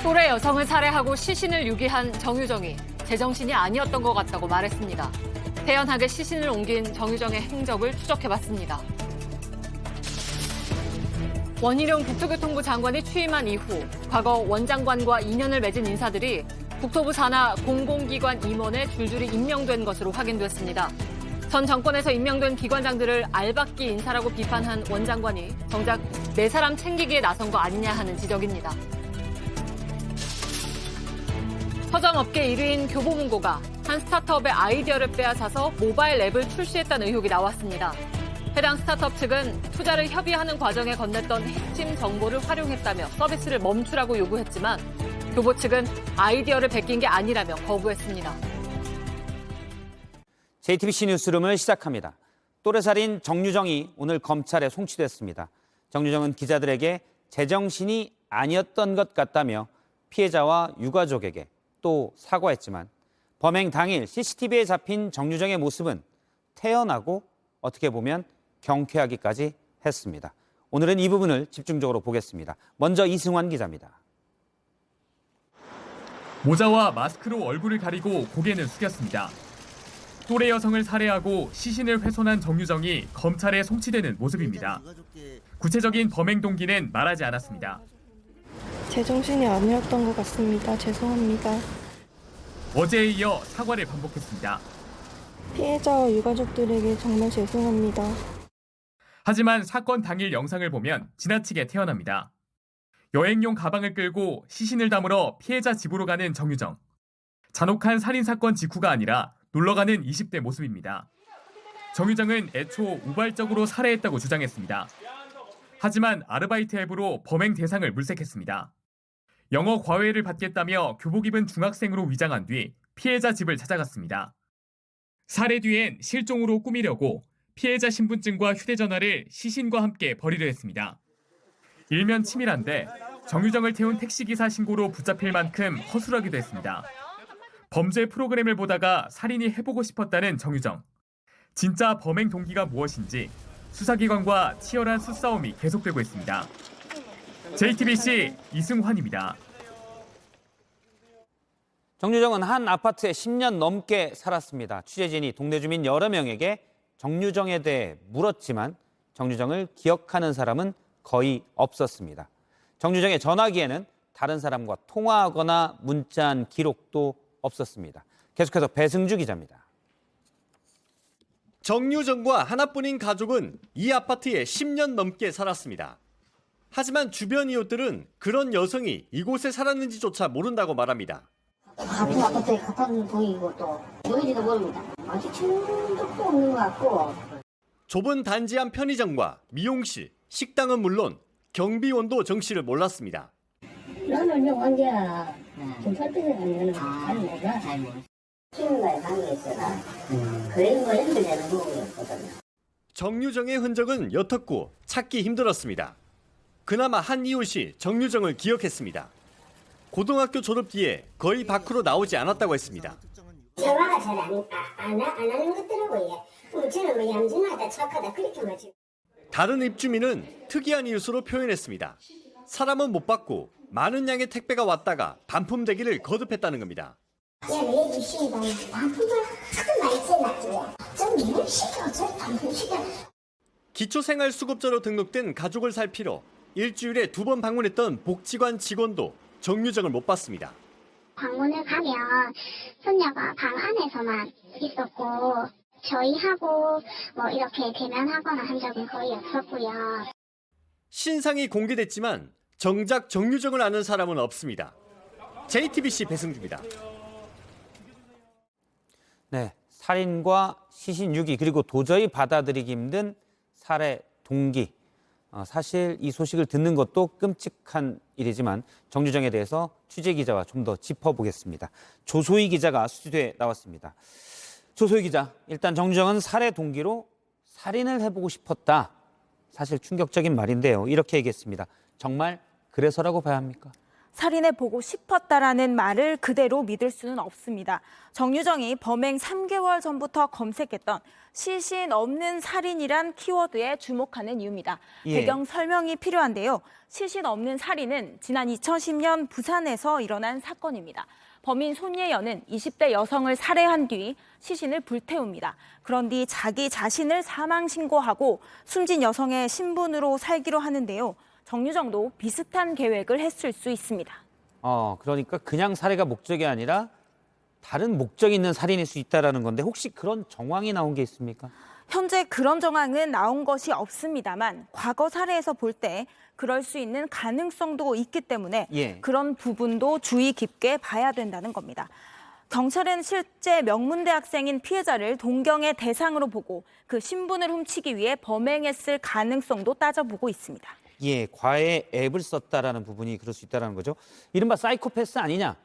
또래 여성을 살해하고 시신을 유기한 정유정이 제정신이 아니었던 것 같다고 말했습니다. 태연하게 시신을 옮긴 정유정의 행적을 추적해봤습니다. 원희룡 국토교통부 장관이 취임한 이후 과거 원 장관과 인연을 맺은 인사들이 국토부 산하 공공기관 임원에 줄줄이 임명된 것으로 확인됐습니다. 전 정권에서 임명된 기관장들을 알박기 인사라고 비판한 원 장관이 정작 네 사람 챙기기에 나선 거 아니냐 하는 지적입니다. 서점업계 1위인 교보문고가 한 스타트업의 아이디어를 빼앗아서 모바일 앱을 출시했다는 의혹이 나왔습니다. 해당 스타트업 측은 투자를 협의하는 과정에 건넸던 핵심 정보를 활용했다며 서비스를 멈추라고 요구했지만 교보 측은 아이디어를 베낀 게 아니라며 거부했습니다. JTBC 뉴스룸을 시작합니다. 또래살인 정유정이 오늘 검찰에 송치됐습니다. 정유정은 기자들에게 제정신이 아니었던 것 같다며 피해자와 유가족에게 또 사과했지만 범행 당일 CCTV에 잡힌 정유정의 모습은 태연하고 어떻게 보면 경쾌하기까지 했습니다. 오늘은 이 부분을 집중적으로 보겠습니다. 먼저 이승환 기자입니다. 모자와 마스크로 얼굴을 가리고 고개는 숙였습니다. 또래 여성을 살해하고 시신을 훼손한 정유정이 검찰에 송치되는 모습입니다. 구체적인 범행 동기는 말하지 않았습니다. 제정신이 아니었던 것 같습니다. 죄송합니다. 어제에 이어 사과를 반복했습니다. 피해자와 유가족들에게 정말 죄송합니다. 하지만 사건 당일 영상을 보면 지나치게 태연합니다. 여행용 가방을 끌고 시신을 담으러 피해자 집으로 가는 정유정. 잔혹한 살인사건 직후가 아니라 놀러가는 20대 모습입니다. 정유정은 애초 우발적으로 살해했다고 주장했습니다. 하지만 아르바이트 앱으로 범행 대상을 물색했습니다. 영어 과외를 받겠다며 교복 입은 중학생으로 위장한 뒤 피해자 집을 찾아갔습니다. 살해 뒤엔 실종으로 꾸미려고 피해자 신분증과 휴대전화를 시신과 함께 버리려 했습니다. 일면 치밀한데 정유정을 태운 택시기사 신고로 붙잡힐 만큼 허술하기도 했습니다. 범죄 프로그램을 보다가 살인이 해보고 싶었다는 정유정. 진짜 범행 동기가 무엇인지 수사기관과 치열한 수싸움이 계속되고 있습니다. JTBC 이승환입니다. 정유정은 한 아파트에 10년 넘게 살았습니다. 취재진이 동네 주민 여러 명에게 정유정에 대해 물었지만 정유정을 기억하는 사람은 거의 없었습니다. 정유정의 전화기에는 다른 사람과 통화하거나 문자한 기록도 없었습니다. 계속해서 배승주 기자입니다. 정유정과 하나뿐인 가족은 이 아파트에 10년 넘게 살았습니다. 하지만 주변 이웃들은 그런 여성이 이곳에 살았는지조차 모른다고 말합니다. 같은 아파트에 같은 동이고 또 누군지도 모릅니다. 아직 친한 적도 없는 것 같고. 좁은 단지 안 편의점과 미용실, 식당은 물론 경비원도 정 씨를 몰랐습니다. 나는 언제 김팔대에 가면 잘 몰라. 친구와의 관계에 있어서 그래도 연결되는 부분이었거든요. 정유정의 흔적은 옅었고 찾기 힘들었습니다. 그나마 한 이웃이 정유정을 기억했습니다. 고등학교 졸업 뒤에 거의 밖으로 나오지 않았다고 했습니다. 전화가 잘 안 하는 것더라고요. 저는 뭐 얌전하다 착하다 그렇게만 지금. 다른 입주민은 특이한 이웃으로 표현했습니다. 사람은 못 받고 많은 양의 택배가 왔다가 반품되기를 거듭했다는 겁니다. 야, 내 주시다. 반품을 하도 많이 써놨지요. 좀 무시가 저 반품시켜. 기초생활수급자로 등록된 가족을 살피러 일주일에 2번 방문했던 복지관 직원도 정유정을 못 봤습니다. 방문을 가면 손녀가 방 안에서만 있었고 저희하고 뭐 이렇게 대면하거나 한 적은 거의 없었고요. 신상이 공개됐지만 정작 정유정을 아는 사람은 없습니다. JTBC 배승주입니다. 네, 살인과 시신 유기 그리고 도저히 받아들이기 힘든 살해 동기. 사실 이 소식을 듣는 것도 끔찍한 일이지만 정유정에 대해서 취재 기자와 좀 더 짚어보겠습니다. 조소희 기자가 스튜디오에 나왔습니다. 조소희 기자, 일단 정유정은 살해 동기로 살인을 해보고 싶었다. 사실 충격적인 말인데요. 이렇게 얘기했습니다. 정말 그래서라고 봐야 합니까? 살인해보고 싶었다라는 말을 그대로 믿을 수는 없습니다. 정유정이 범행 3개월 전부터 검색했던 시신 없는 살인이란 키워드에 주목하는 이유입니다. 예. 배경 설명이 필요한데요. 시신 없는 살인은 지난 2010년 부산에서 일어난 사건입니다. 범인 손예연은 20대 여성을 살해한 뒤 시신을 불태웁니다. 그런 뒤 자기 자신을 사망 신고하고 숨진 여성의 신분으로 살기로 하는데요. 정유정도 비슷한 계획을 했을 수 있습니다. 그러니까 그냥 살해가 목적이 아니라 다른 목적이 있는 살인일 수 있다는 건데 혹시 그런 정황이 나온 게 있습니까? 현재 그런 정황은 나온 것이 없습니다만 과거 사례에서 볼 때 그럴 수 있는 가능성도 있기 때문에 예. 그런 부분도 주의 깊게 봐야 된다는 겁니다. 경찰은 실제 명문대학생인 피해자를 동경의 대상으로 보고 그 신분을 훔치기 위해 범행했을 가능성도 따져보고 있습니다. 예, 과외 앱을 썼다라는 부분이 그럴 수 있다는 거죠. 이른바 사이코패스 아니냐?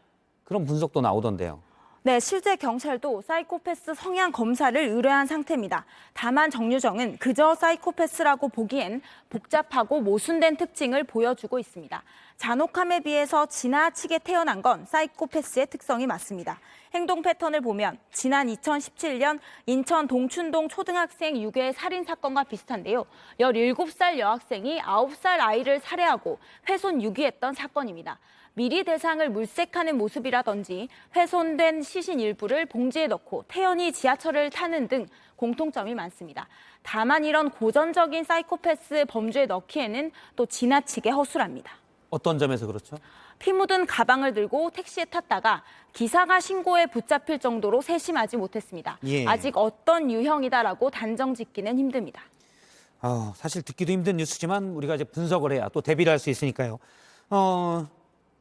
그런 분석도 나오던데요. 네, 실제 경찰도 사이코패스 성향 검사를 의뢰한 상태입니다. 다만 정유정은 그저 사이코패스라고 보기엔 복잡하고 모순된 특징을 보여주고 있습니다. 잔혹함에 비해서 지나치게 태어난 건 사이코패스의 특성이 맞습니다. 행동 패턴을 보면 지난 2017년 인천 동춘동 초등학생 유괴 살인 사건과 비슷한데요. 17살 여학생이 9살 아이를 살해하고 훼손 유기했던 사건입니다. 미리 대상을 물색하는 모습이라든지 훼손된 시신 일부를 봉지에 넣고 태연히 지하철을 타는 등 공통점이 많습니다. 다만 이런 고전적인 사이코패스 범죄에 넣기에는 또 지나치게 허술합니다. 어떤 점에서 그렇죠? 피 묻은 가방을 들고 택시에 탔다가 기사가 신고에 붙잡힐 정도로 세심하지 못했습니다. 예. 아직 어떤 유형이다라고 단정 짓기는 힘듭니다. 사실 듣기도 힘든 뉴스지만 우리가 이제 분석을 해야 또 대비를 할 수 있으니까요.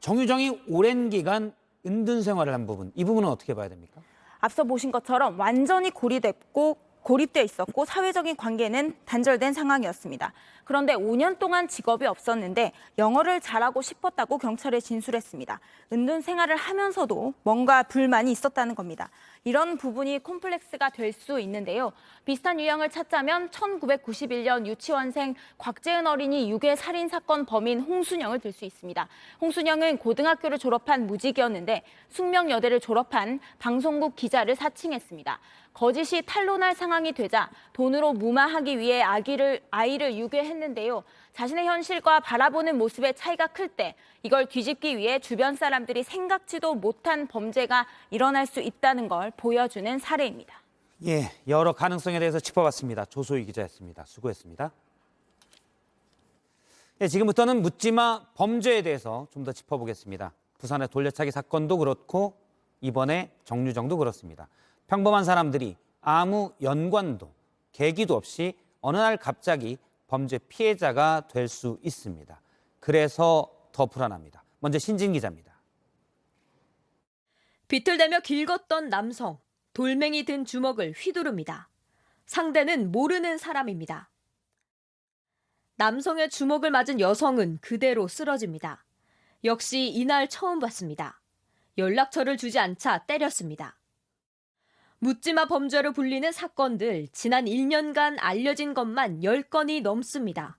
정유정이 오랜 기간 은둔 생활을 한 부분, 이 부분은 어떻게 봐야 됩니까? 앞서 보신 것처럼 완전히 고립돼 있었고 사회적인 관계는 단절된 상황이었습니다. 그런데 5년 동안 직업이 없었는데 영어를 잘하고 싶었다고 경찰에 진술했습니다. 은둔 생활을 하면서도 뭔가 불만이 있었다는 겁니다. 이런 부분이 콤플렉스가 될 수 있는데요. 비슷한 유형을 찾자면 1991년 유치원생 곽재은 어린이 유괴 살인 사건 범인 홍순영을 들 수 있습니다. 홍순영은 고등학교를 졸업한 무직이었는데 숙명여대를 졸업한 방송국 기자를 사칭했습니다. 거짓이 탄로날 상황이 되자 돈으로 무마하기 위해 아이를 유괴했는데요. 자신의 현실과 바라보는 모습의 차이가 클 때 이걸 뒤집기 위해 주변 사람들이 생각지도 못한 범죄가 일어날 수 있다는 걸 보여주는 사례입니다. 예, 여러 가능성에 대해서 짚어봤습니다. 조소희 기자였습니다. 수고했습니다. 예, 지금부터는 묻지마 범죄에 대해서 좀 더 짚어보겠습니다. 부산의 돌려차기 사건도 그렇고 이번에 정유정도 그렇습니다. 평범한 사람들이 아무 연관도 계기도 없이 어느 날 갑자기 범죄 피해자가 될 수 있습니다. 그래서 더 불안합니다. 먼저 신진 기자입니다. 비틀대며 길 걷던 남성, 돌멩이 든 주먹을 휘두릅니다. 상대는 모르는 사람입니다. 남성의 주먹을 맞은 여성은 그대로 쓰러집니다. 역시 이날 처음 봤습니다. 연락처를 주지 않자 때렸습니다. 묻지마 범죄로 불리는 사건들 지난 1년간 알려진 것만 10건이 넘습니다.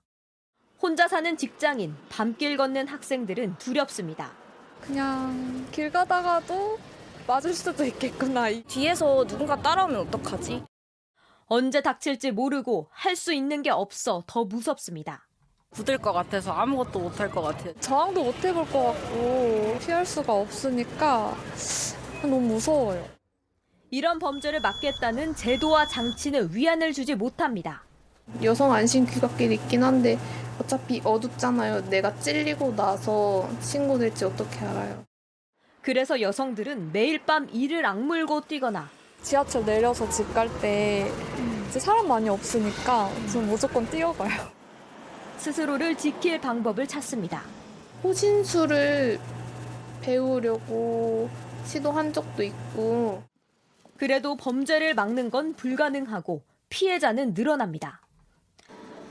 혼자 사는 직장인, 밤길 걷는 학생들은 두렵습니다. 그냥 길 가다가도 맞을 수도 있겠구나. 뒤에서 누군가 따라오면 어떡하지? 언제 닥칠지 모르고 할 수 있는 게 없어 더 무섭습니다. 굳을 것 같아서 아무것도 못할 것 같아요. 저항도 못 해볼 것 같고 피할 수가 없으니까 너무 무서워요. 이런 범죄를 막겠다는 제도와 장치는 위안을 주지 못합니다. 여성 안심 귀갓길이 있긴 한데 어차피 어둡잖아요. 내가 찔리고 나서 신고될지 어떻게 알아요. 그래서 여성들은 매일 밤 이를 악물고 뛰거나 지하철 내려서 집 갈 때 이제 사람 많이 없으니까 전 무조건 뛰어가요. 스스로를 지킬 방법을 찾습니다. 호신술을 배우려고 시도한 적도 있고. 그래도 범죄를 막는 건 불가능하고 피해자는 늘어납니다.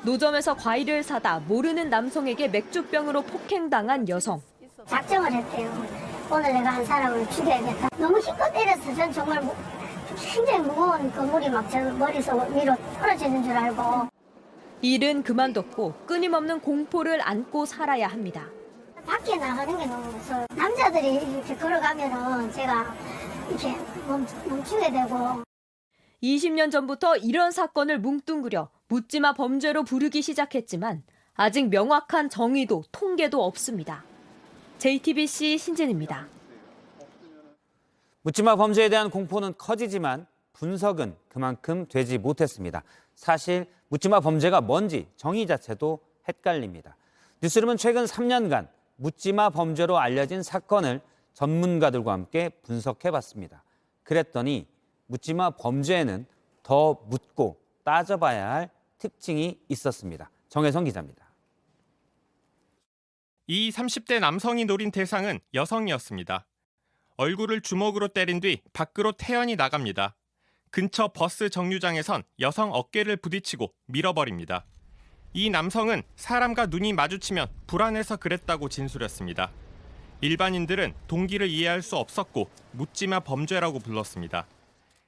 노점에서 과일을 사다 모르는 남성에게 맥주병으로 폭행당한 여성. 작정을 했대요. 오늘 내가 한 사람을 죽여야겠다. 너무 힘껏 때렸어. 전 정말 굉장히 무거운 그물이 막 제 머릿속 위로 떨어지는 줄 알고. 일은 그만뒀고 끊임없는 공포를 안고 살아야 합니다. 밖에 나가는 게 너무 무서워요. 남자들이 이렇게 걸어가면은 제가 이렇게 멈추게 되고. 20년 전부터 이런 사건을 뭉뚱그려 묻지마 범죄로 부르기 시작했지만 아직 명확한 정의도 통계도 없습니다. JTBC 신진입니다. 묻지마 범죄에 대한 공포는 커지지만 분석은 그만큼 되지 못했습니다. 사실 묻지마 범죄가 뭔지 정의 자체도 헷갈립니다. 뉴스룸은 최근 3년간 묻지마 범죄로 알려진 사건을 전문가들과 함께 분석해봤습니다. 그랬더니 묻지마 범죄에는 더 묻고 따져봐야 할 특징이 있었습니다. 정혜성 기자입니다. 이 30대 남성이 노린 대상은 여성이었습니다. 얼굴을 주먹으로 때린 뒤 밖으로 태연히 나갑니다. 근처 버스 정류장에선 여성 어깨를 부딪히고 밀어버립니다. 이 남성은 사람과 눈이 마주치면 불안해서 그랬다고 진술했습니다. 일반인들은 동기를 이해할 수 없었고 묻지마 범죄라고 불렀습니다.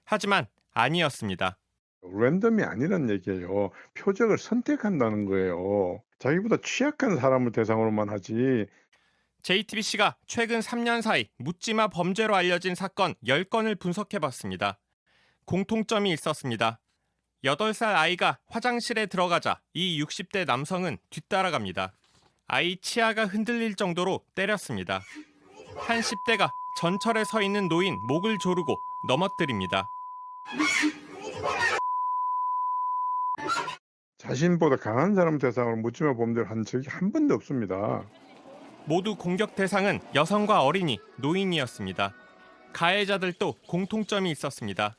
하지만 아니었습니다. 랜덤이 아니란 얘기예요. 표적을 선택한다는 거예요. 자기보다 취약한 사람을 대상으로만 하지. JTBC가 최근 3년 사이 묻지마 범죄로 알려진 사건 10건을 분석해봤습니다. 공통점이 있었습니다. 8살 아이가 화장실에 들어가자 이 60대 남성은 뒤따라갑니다. 아이 치아가 흔들릴 정도로 때렸습니다. 한 10대가 전철에 서 있는 노인 목을 조르고 넘어뜨립니다. 자신보다 강한 사람 대상으로 묻지마 범죄를 한 적이 한 번도 없습니다. 모두 공격 대상은 여성과 어린이, 노인이었습니다. 가해자들도 공통점이 있었습니다.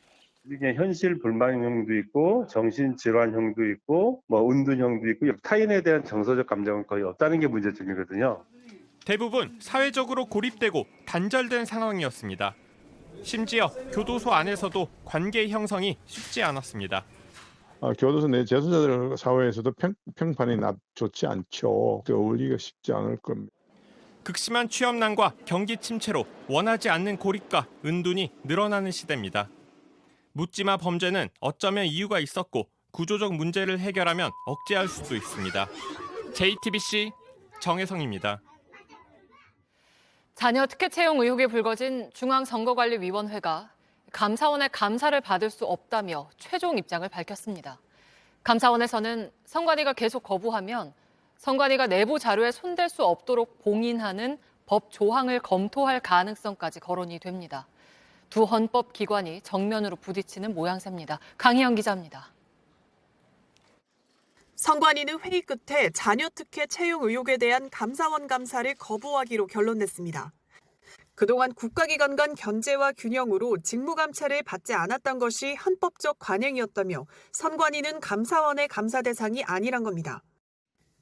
이게 현실 불만형도 있고 정신질환형도 있고 은둔형도 있고 타인에 대한 정서적 감정은 거의 없다는 게 문제점이거든요. 대부분 사회적으로 고립되고 단절된 상황이었습니다. 심지어 교도소 안에서도 관계 형성이 쉽지 않았습니다. 교도소 내 재소자들 사회에서도 평판이 좋지 않죠. 어울리기가 쉽지 않을 겁니다. 극심한 취업난과 경기 침체로 원하지 않는 고립과 은둔이 늘어나는 시대입니다. 묻지마 범죄는 어쩌면 이유가 있었고 구조적 문제를 해결하면 억제할 수도 있습니다. JTBC 정혜성입니다. 자녀 특혜 채용 의혹이 불거진 중앙선거관리위원회가 감사원의 감사를 받을 수 없다며 최종 입장을 밝혔습니다. 감사원에서는 선관위가 계속 거부하면 선관위가 내부 자료에 손댈 수 없도록 봉인하는 법 조항을 검토할 가능성까지 거론이 됩니다. 두 헌법기관이 정면으로 부딪히는 모양새입니다. 강희영 기자입니다. 선관위는 회의 끝에 자녀 특혜 채용 의혹에 대한 감사원 감사를 거부하기로 결론냈습니다. 그동안 국가기관 간 견제와 균형으로 직무감찰을 받지 않았던 것이 헌법적 관행이었다며 선관위는 감사원의 감사 대상이 아니란 겁니다.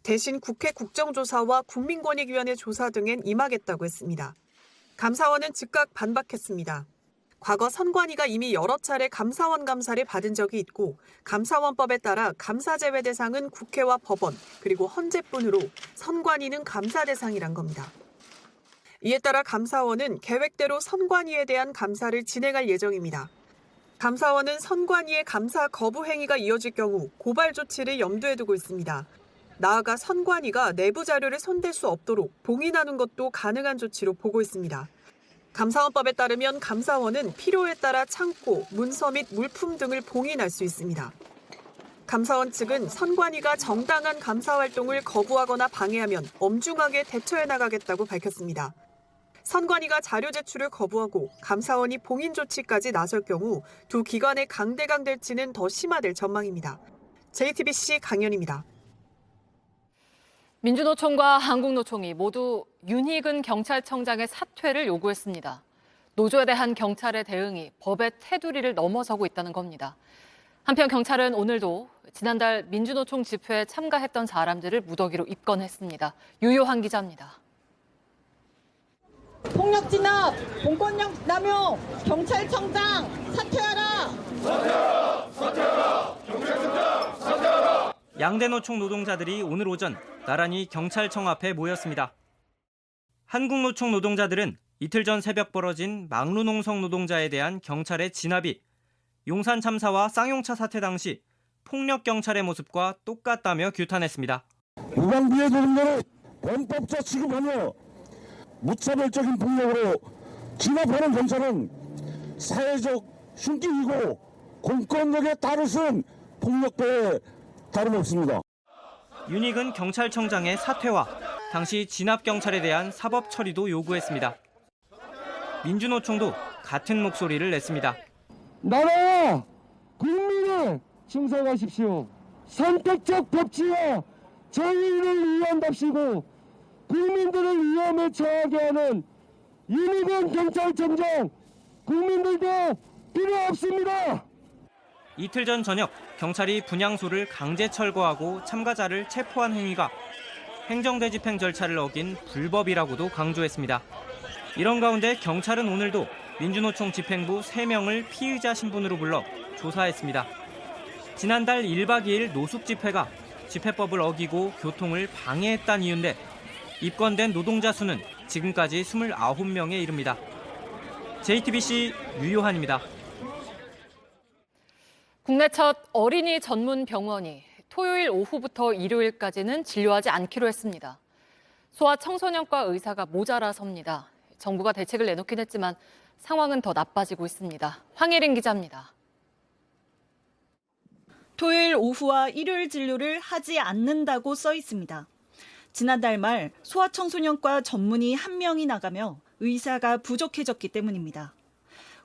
대신 국회 국정조사와 국민권익위원회 조사 등엔 임하겠다고 했습니다. 감사원은 즉각 반박했습니다. 과거 선관위가 이미 여러 차례 감사원 감사를 받은 적이 있고 감사원법에 따라 감사 제외 대상은 국회와 법원 그리고 헌재뿐으로 선관위는 감사 대상이란 겁니다. 이에 따라 감사원은 계획대로 선관위에 대한 감사를 진행할 예정입니다. 감사원은 선관위의 감사 거부 행위가 이어질 경우 고발 조치를 염두에 두고 있습니다. 나아가 선관위가 내부 자료를 손댈 수 없도록 봉인하는 것도 가능한 조치로 보고 있습니다. 감사원법에 따르면 감사원은 필요에 따라 창고, 문서 및 물품 등을 봉인할 수 있습니다. 감사원 측은 선관위가 정당한 감사 활동을 거부하거나 방해하면 엄중하게 대처해 나가겠다고 밝혔습니다. 선관위가 자료 제출을 거부하고 감사원이 봉인 조치까지 나설 경우 두 기관의 강대강될지는 더 심화될 전망입니다. JTBC 강연입니다. 민주노총과 한국노총이 모두 윤희근 경찰청장의 사퇴를 요구했습니다. 노조에 대한 경찰의 대응이 법의 테두리를 넘어서고 있다는 겁니다. 한편 경찰은 오늘도 지난달 민주노총 집회에 참가했던 사람들을 무더기로 입건했습니다. 유효한 기자입니다. 폭력 진압, 공권력 남용, 경찰청장 사퇴하라! 사퇴하라! 사퇴하라! 경찰청장 사퇴하라! 양대 노총 노동자들이 오늘 오전 나란히 경찰청 앞에 모였습니다. 한국노총 노동자들은 이틀 전 새벽 벌어진 막루농성 노동자에 대한 경찰의 진압이 용산 참사와 쌍용차 사태 당시 폭력 경찰의 모습과 똑같다며 규탄했습니다. 무방비의 조직들을 범법자 취급하며 무차별적인 폭력으로 진압하는 경찰은 사회적 흉기이고 공권력에 따르는 폭력배에 다름없습니다. 윤익은 경찰청장의 사퇴와 당시 진압 경찰에 대한 사법 처리도 요구했습니다. 민주노총도 같은 목소리를 냈습니다. 나라와 국민을 충성하십시오. 선택적 법치와 정의를 위한답시고 국민들을 위험에 처하게 하는 윤익은 경찰청장 국민들도 필요 없습니다. 이틀 전 저녁 경찰이 분향소를 강제 철거하고 참가자를 체포한 행위가 행정대집행 절차를 어긴 불법이라고도 강조했습니다. 이런 가운데 경찰은 오늘도 민주노총 집행부 3명을 피의자 신분으로 불러 조사했습니다. 지난달 1박 2일 노숙 집회가 집회법을 어기고 교통을 방해했다는 이유인데 입건된 노동자 수는 지금까지 29명에 이릅니다. JTBC 유요한입니다. 국내 첫 어린이 전문 병원이 토요일 오후부터 일요일까지는 진료하지 않기로 했습니다. 소아청소년과 의사가 모자라서입니다. 정부가 대책을 내놓긴 했지만 상황은 더 나빠지고 있습니다. 황예린 기자입니다. 토요일 오후와 일요일 진료를 하지 않는다고 써 있습니다. 지난달 말 소아청소년과 전문의 1명이 나가며 의사가 부족해졌기 때문입니다.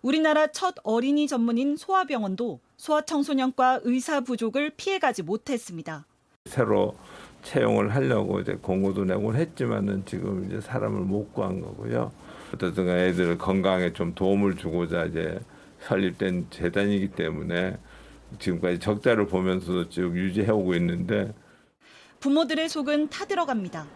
우리나라 첫 어린이 전문인 소아병원도 소아청소년과 의사 부족을 피해가지 못했습니다. 새로 채용을 하려고 이제 공고도 내고 했지만은 지금 이제 사람을 못 구한 거고요. 어쨌든 애들 건강에 좀 도움을 주고자 이제 설립된 재단이기 때문에 지금까지 적자를 보면서도 쭉 유지해오고 있는데 부모들의 속은 타들어갑니다.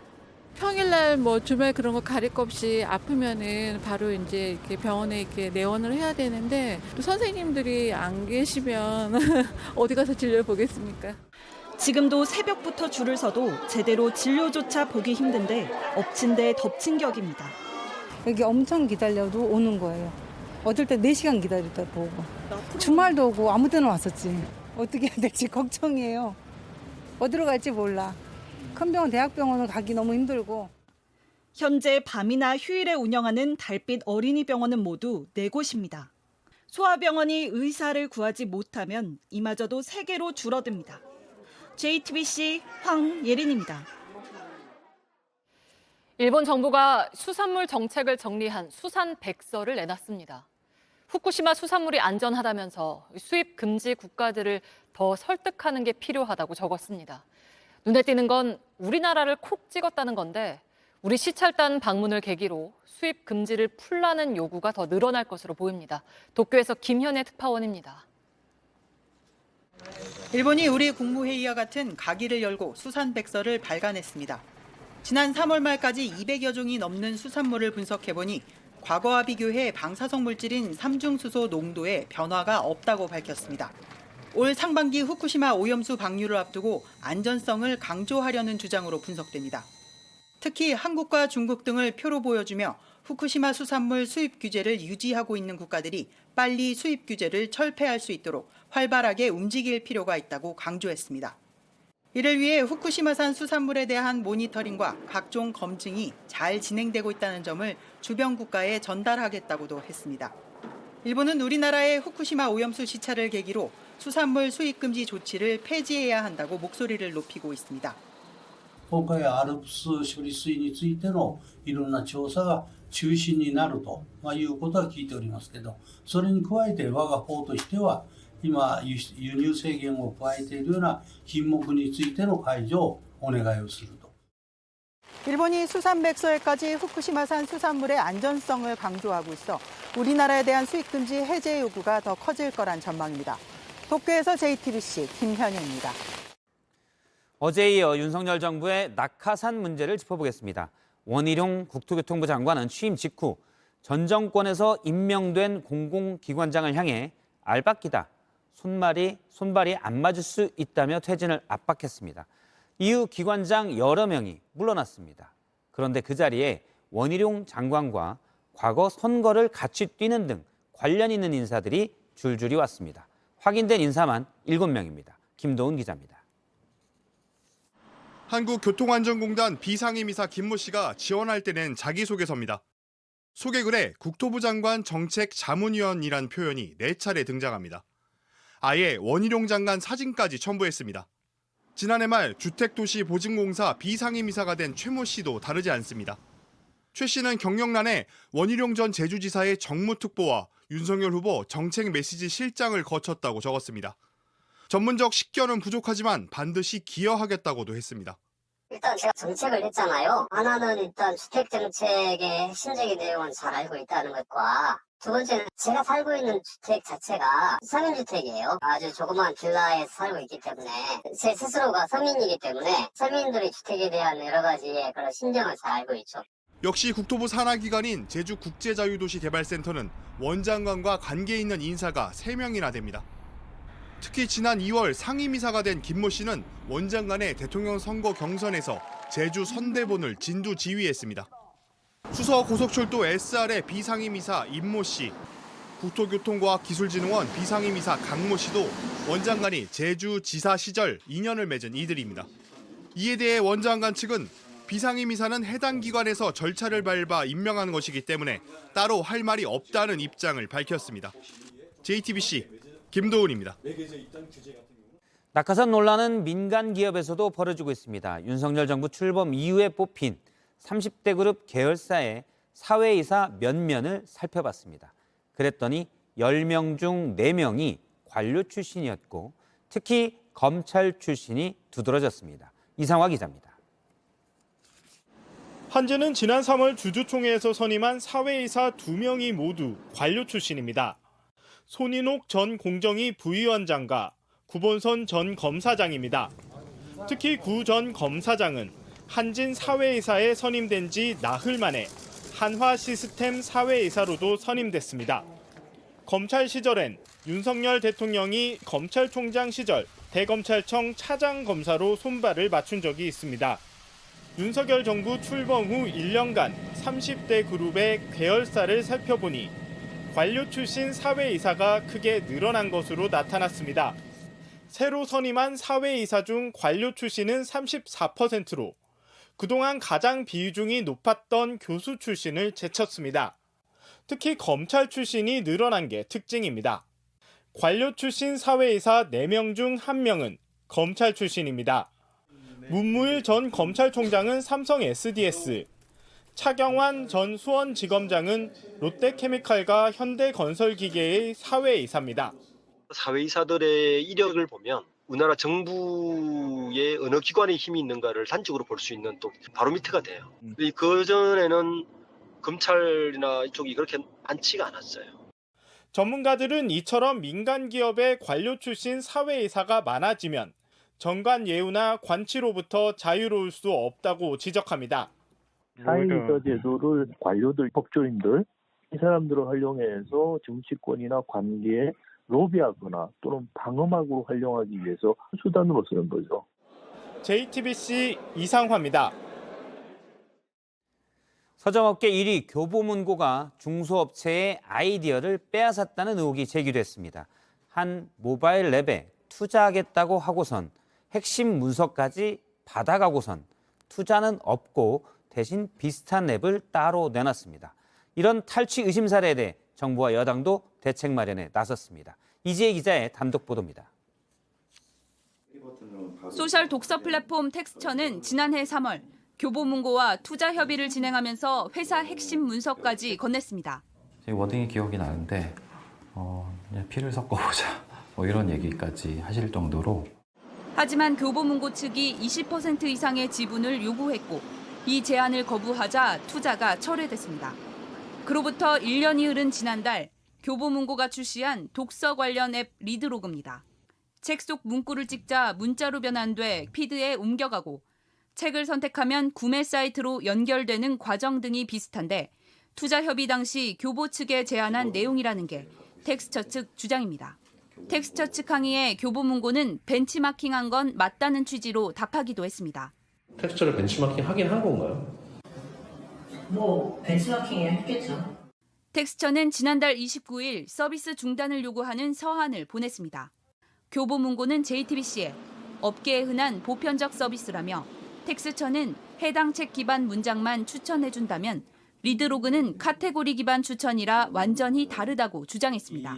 평일날 뭐 주말 그런 거 가릴 것 없이 아프면은 바로 이제 이렇게 병원에 이렇게 내원을 해야 되는데 또 선생님들이 안 계시면 어디 가서 진료를 보겠습니까? 지금도 새벽부터 줄을 서도 제대로 진료조차 보기 힘든데 엎친 데 덮친 격입니다. 여기 엄청 기다려도 오는 거예요. 어떨 때 4시간 기다렸다 보고. 주말도 오고 아무 데나 왔었지. 어떻게 해야 될지 걱정이에요. 어디로 갈지 몰라. 큰 병원, 대학병원은 가기 너무 힘들고. 현재 밤이나 휴일에 운영하는 달빛 어린이병원은 모두 4곳입니다. 소아병원이 의사를 구하지 못하면 이마저도 3개로 줄어듭니다. JTBC 황예린입니다. 일본 정부가 수산물 정책을 정리한 수산백서를 내놨습니다. 후쿠시마 수산물이 안전하다면서 수입 금지 국가들을 더 설득하는 게 필요하다고 적었습니다. 눈에 띄는 건 우리나라를 콕 찍었다는 건데 우리 시찰단 방문을 계기로 수입 금지를 풀라는 요구가 더 늘어날 것으로 보입니다. 도쿄에서 김현애 특파원입니다. 일본이 우리 국무회의와 같은 가기를 열고 수산백서를 발간했습니다. 지난 3월 말까지 200여 종이 넘는 수산물을 분석해보니 과거와 비교해 방사성 물질인 삼중수소 농도에 변화가 없다고 밝혔습니다. 올 상반기 후쿠시마 오염수 방류를 앞두고 안전성을 강조하려는 주장으로 분석됩니다. 특히 한국과 중국 등을 표로 보여주며 후쿠시마 수산물 수입 규제를 유지하고 있는 국가들이 빨리 수입 규제를 철폐할 수 있도록 활발하게 움직일 필요가 있다고 강조했습니다. 이를 위해 후쿠시마산 수산물에 대한 모니터링과 각종 검증이 잘 진행되고 있다는 점을 주변 국가에 전달하겠다고도 했습니다. 일본은 우리나라의 후쿠시마 오염수 시찰을 계기로 수산물 수입 금지 조치를 폐지해야 한다고 목소리를 높이고 있습니다. 今回ALPS処理水についてのいろんな調査が中心になるということは聞いておりますけど、それに加えて我が方としては今輸入制限を加えているような品目についての解除をお願いをすると。 일본이 수산백서에까지 후쿠시마산 수산물의 안전성을 강조하고 있어 우리나라에 대한 수입 금지 해제 요구가 더 커질 거란 전망입니다. 도쿄에서 JTBC 김현희입니다. 어제에 이어 윤석열 정부의 낙하산 문제를 짚어보겠습니다. 원희룡 국토교통부 장관은 취임 직후 전 정권에서 임명된 공공기관장을 향해 알박기다, 손발이 안 맞을 수 있다며 퇴진을 압박했습니다. 이후 기관장 여러 명이 물러났습니다. 그런데 그 자리에 원희룡 장관과 과거 선거를 같이 뛰는 등 관련 있는 인사들이 줄줄이 왔습니다. 확인된 인사만 7명입니다. 김도훈 기자입니다. 한국교통안전공단 비상임이사 김모 씨가 지원할 때 낸 자기소개서입니다. 소개글에 국토부 장관 정책 자문위원이란 표현이 4차례 등장합니다. 아예 원희룡 장관 사진까지 첨부했습니다. 지난해 말 주택도시보증공사 비상임이사가 된 최모 씨도 다르지 않습니다. 최 씨는 경력란에 원희룡 전 제주지사의 정무특보와 윤석열 후보 정책 메시지 실장을 거쳤다고 적었습니다. 전문적 식견은 부족하지만 반드시 기여하겠다고도 했습니다. 일단 제가 정책을 했잖아요. 하나는 일단 주택정책의 핵심적인 내용은 잘 알고 있다는 것과 두 번째는 제가 살고 있는 주택 자체가 서민주택이에요. 아주 조그만 빌라에 살고 있기 때문에 제 스스로가 서민이기 때문에 서민들의 주택에 대한 여러 가지의 그런 심정을 잘 알고 있죠. 역시 국토부 산하기관인 제주국제자유도시개발센터는 원장관과 관계 있는 인사가 3명이나 됩니다. 특히 지난 2월 상임이사가 된 김모 씨는 원장관의 대통령 선거 경선에서 제주 선대본을 진두 지휘했습니다. 수서고속철도 SR의 비상임이사 임모 씨, 국토교통과학기술진흥원 비상임이사 강모 씨도 원장관이 제주지사 시절 인연을 맺은 이들입니다. 이에 대해 원장관 측은 비상임이사는 해당 기관에서 절차를 밟아 임명한 것이기 때문에 따로 할 말이 없다는 입장을 밝혔습니다. JTBC 김도훈입니다. 낙하산 논란은 민간 기업에서도 벌어지고 있습니다. 윤석열 정부 출범 이후에 뽑힌 30대 그룹 계열사의 사회이사 면면을 살펴봤습니다. 그랬더니 10명 중 4명이 관료 출신이었고 특히 검찰 출신이 두드러졌습니다. 이상화 기자입니다. 한재는 지난 3월 주주총회에서 선임한 사회이사 2명이 모두 관료 출신입니다. 손인옥 전 공정위 부위원장과 구본선 전 검사장입니다. 특히 구 전 검사장은 한진 사회이사에 선임된 지 나흘 만에 한화시스템 사회이사로도 선임됐습니다. 검찰 시절엔 윤석열 대통령이 검찰총장 시절 대검찰청 차장검사로 손발을 맞춘 적이 있습니다. 윤석열 정부 출범 후 1년간 30대 그룹의 계열사를 살펴보니 관료 출신 사회이사가 크게 늘어난 것으로 나타났습니다. 새로 선임한 사회이사 중 관료 출신은 34%로 그동안 가장 비중이 높았던 교수 출신을 제쳤습니다. 특히 검찰 출신이 늘어난 게 특징입니다. 관료 출신 사회이사 4명 중 1명은 검찰 출신입니다. 문무일 전 검찰총장은 삼성 SDS, 차경환 전 수원지검장은 롯데케미칼과 현대건설기계의 사회이사입니다. 사회이사들의 이력을 보면 우리나라 정부의 어느 기관에 힘이 있는가를 단적으로 볼 수 있는 또 바로미터가 돼요. 그전에는 검찰이나 이쪽이 그렇게 많지가 않았어요. 전문가들은 이처럼 민간 기업의 관료 출신 사회이사가 많아지면 정관 예우나 관치로부터 자유로울 수 없다고 지적합니다. 사회이사 제도를 관료들, 법조인들 이 사람들을 활용해서 정치권이나 관계에 로비하거나 또는 방어막으로 활용하기 위해서 수단으로 쓰는 거죠. JTBC 이상화입니다. 서점업계 1위 교보문고가 중소업체의 아이디어를 빼앗았다는 의혹이 제기됐습니다. 한 모바일 앱에 투자하겠다고 하고선 핵심 문서까지 받아가고선 투자는 없고 대신 비슷한 앱을 따로 내놨습니다. 이런 탈취 의심 사례에 대해 정부와 여당도 대책 마련에 나섰습니다. 이지혜 기자의 단독 보도입니다. 소셜 독서 플랫폼 텍스처는 지난해 3월 교보문고와 투자 협의를 진행하면서 회사 핵심 문서까지 건넸습니다. 제 워딩이 기억이 나는데 그냥 피를 섞어보자 뭐 이런 얘기까지 하실 정도로. 하지만 교보문고 측이 20% 이상의 지분을 요구했고 이 제안을 거부하자 투자가 철회됐습니다. 그로부터 1년이 흐른 지난달 교보문고가 출시한 독서 관련 앱 리드로그입니다. 책 속 문구를 찍자 문자로 변환돼 피드에 옮겨가고 책을 선택하면 구매 사이트로 연결되는 과정 등이 비슷한데 투자 협의 당시 교보 측에 제안한 내용이라는 게 텍스처 측 주장입니다. 텍스처 측 항의에 교보문고는 벤치마킹한 건 맞다는 취지로 답하기도 했습니다. 텍스처를 벤치마킹 하긴 한 건가요? 벤치마킹 했겠죠. 텍스처는 지난달 29일 서비스 중단을 요구하는 서한을 보냈습니다. 교보문고는 JTBC에 업계에 흔한 보편적 서비스라며 텍스처는 해당 책 기반 문장만 추천해준다면 리드로그는 카테고리 기반 추천이라 완전히 다르다고 주장했습니다.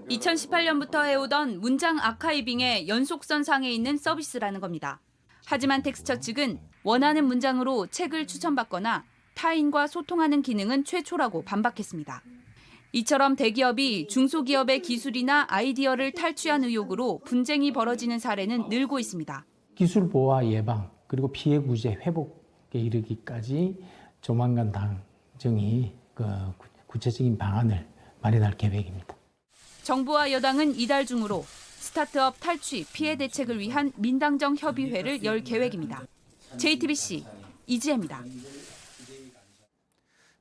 2018년부터 해오던 문장 아카이빙의 연속선상에 있는 서비스라는 겁니다. 하지만 텍스처 측은 원하는 문장으로 책을 추천받거나 타인과 소통하는 기능은 최초라고 반박했습니다. 이처럼 대기업이 중소기업의 기술이나 아이디어를 탈취한 의혹으로 분쟁이 벌어지는 사례는 늘고 있습니다. 기술 보호와 예방 그리고 피해 구제 회복에 이르기까지 조만간 당정이 구체적인 방안을 마련할 계획입니다. 정부와 여당은 이달 중으로 스타트업 탈취 피해 대책을 위한 민당정 협의회를 열 계획입니다. JTBC 이지혜입니다.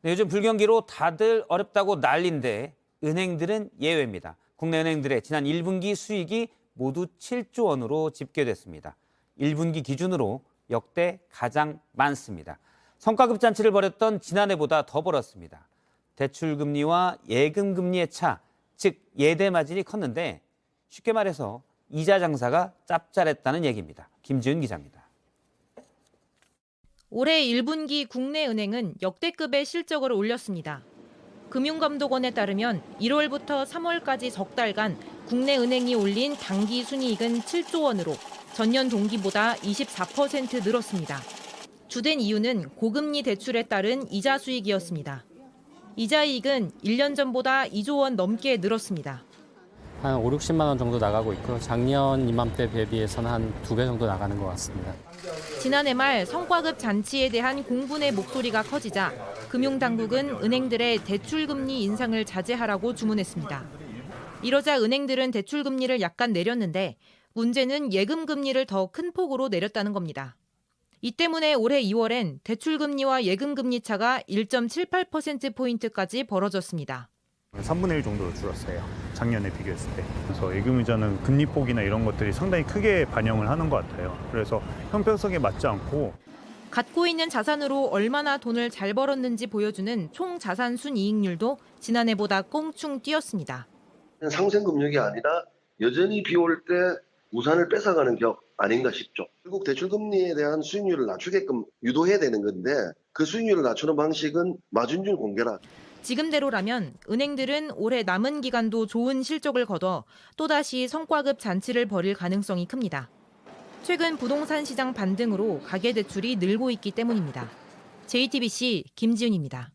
네, 요즘 불경기로 다들 어렵다고 난리인데 은행들은 예외입니다. 국내 은행들의 지난 1분기 수익이 모두 7조 원으로 집계됐습니다. 1분기 기준으로 역대 가장 많습니다. 성과급 잔치를 벌였던 지난해보다 더 벌었습니다. 대출금리와 예금금리의 차, 즉 예대 마진이 컸는데 쉽게 말해서 이자 장사가 짭짤했다는 얘기입니다. 김지은 기자입니다. 올해 1분기 국내 은행은 역대급의 실적을 올렸습니다. 금융감독원에 따르면 1월부터 3월까지 석 달간 국내 은행이 올린 당기 순이익은 7조 원으로 전년 동기보다 24% 늘었습니다. 주된 이유는 고금리 대출에 따른 이자 수익이었습니다. 이자 이익은 1년 전보다 2조 원 넘게 늘었습니다. 한 5, 60만 원 정도 나가고 있고 작년 이맘때 대비해서는 한 2배 정도 나가는 것 같습니다. 지난해 말 성과급 잔치에 대한 공분의 목소리가 커지자 금융당국은 은행들의 대출금리 인상을 자제하라고 주문했습니다. 이러자 은행들은 대출금리를 약간 내렸는데 문제는 예금금리를 더 큰 폭으로 내렸다는 겁니다. 이 때문에 올해 2월엔 대출금리와 예금금리 차가 1.78%포인트까지 벌어졌습니다. 3분의 1 정도로 줄었어요. 작년에 비교했을 때. 그래서 예금이자는 금리폭이나 이런 것들이 상당히 크게 반영을 하는 것 같아요. 그래서 형평성에 맞지 않고 갖고 있는 자산으로 얼마나 돈을 잘 벌었는지 보여주는 총 자산 순이익률도 지난해보다 꽁충 뛰었습니다. 상생금융이 아니라 여전히 비 올 때 우산을 뺏어가는 격 아닌가 싶죠. 결국 대출금리에 대한 수익률을 낮추게끔 유도해야 되는 건데 그 수익률을 낮추는 방식은 마진율 공개라. 지금대로라면 은행들은 올해 남은 기간도 좋은 실적을 거둬 또다시 성과급 잔치를 벌일 가능성이 큽니다. 최근 부동산 시장 반등으로 가계대출이 늘고 있기 때문입니다. JTBC 김지은입니다.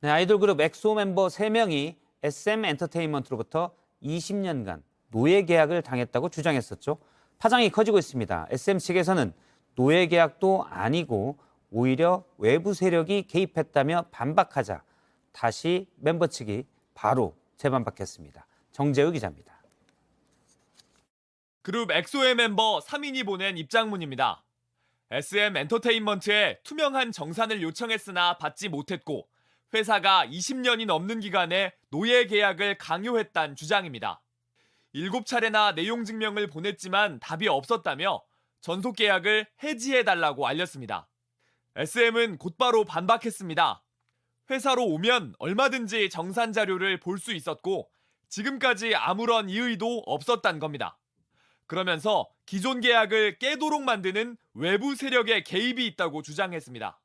네, 아이돌 그룹 엑소 멤버 3명이 SM 엔터테인먼트로부터 20년간 노예 계약을 당했다고 주장했었죠. 파장이 커지고 있습니다. SM 측에서는 노예 계약도 아니고 오히려 외부 세력이 개입했다며 반박하자 다시 멤버 측이 바로 재반박했습니다. 정재우 기자입니다. 그룹 엑소의 멤버 3인이 보낸 입장문입니다. SM 엔터테인먼트에 투명한 정산을 요청했으나 받지 못했고 회사가 20년이 넘는 기간에 노예 계약을 강요했다는 주장입니다. 7차례나 내용 증명을 보냈지만 답이 없었다며 전속 계약을 해지해달라고 알렸습니다. SM은 곧바로 반박했습니다. 회사로 오면 얼마든지 정산 자료를 볼 수 있었고 지금까지 아무런 이의도 없었단 겁니다. 그러면서 기존 계약을 깨도록 만드는 외부 세력의 개입이 있다고 주장했습니다.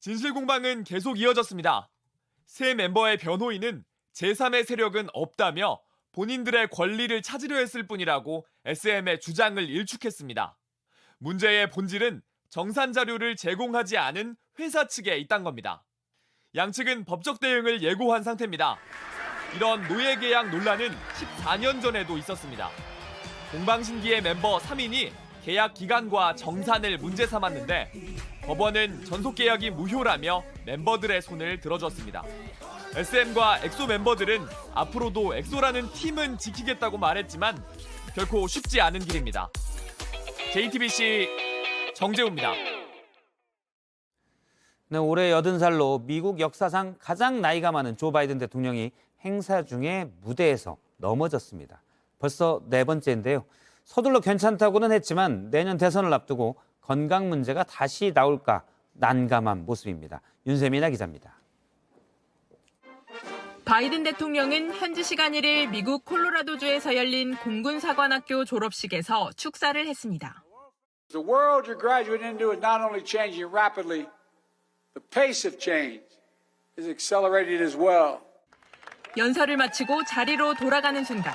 진실 공방은 계속 이어졌습니다. 새 멤버의 변호인은 제3의 세력은 없다며 본인들의 권리를 찾으려 했을 뿐이라고 SM의 주장을 일축했습니다. 문제의 본질은 정산 자료를 제공하지 않은 회사 측에 있다는 겁니다. 양측은 법적 대응을 예고한 상태입니다. 이런 노예 계약 논란은 14년 전에도 있었습니다. 공방신기의 멤버 3인이 계약 기간과 정산을 문제 삼았는데 법원은 전속 계약이 무효라며 멤버들의 손을 들어줬습니다. SM과 엑소 멤버들은 앞으로도 엑소라는 팀은 지키겠다고 말했지만 결코 쉽지 않은 길입니다. JTBC 정재우입니다. 네, 올해 80살로 미국 역사상 가장 나이가 많은 조 바이든 대통령이 행사 중에 무대에서 넘어졌습니다. 벌써 4번째인데요. 서둘러 괜찮다고는 했지만 내년 대선을 앞두고 건강 문제가 다시 나올까 난감한 모습입니다. 윤세민아 기자입니다. 바이든 대통령은 현지 시간 1일 미국 콜로라도주에서 열린 공군사관학교 졸업식에서 축사를 했습니다. The world you're graduating into is not only changing rapidly, the pace of change is accelerating as well. 연설을 마치고 자리로 돌아가는 순간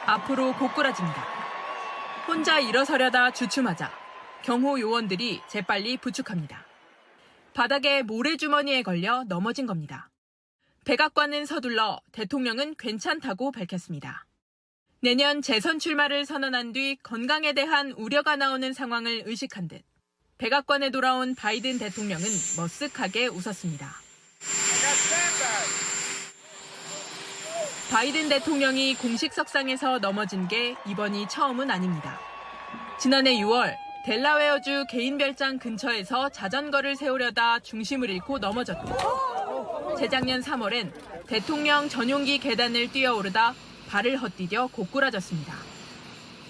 앞으로 고꾸라집니다. 혼자 일어서려다 주춤하자 경호 요원들이 재빨리 부축합니다. 바닥에 모래주머니에 걸려 넘어진 겁니다. 백악관은 서둘러 대통령은 괜찮다고 밝혔습니다. 내년 재선 출마를 선언한 뒤 건강에 대한 우려가 나오는 상황을 의식한 듯 백악관에 돌아온 바이든 대통령은 머쓱하게 웃었습니다. 바이든 대통령이 공식 석상에서 넘어진 게 이번이 처음은 아닙니다. 지난해 6월 델라웨어주 개인별장 근처에서 자전거를 세우려다 중심을 잃고 넘어졌고 재작년 3월엔 대통령 전용기 계단을 뛰어오르다 발을 헛디뎌 고꾸라졌습니다.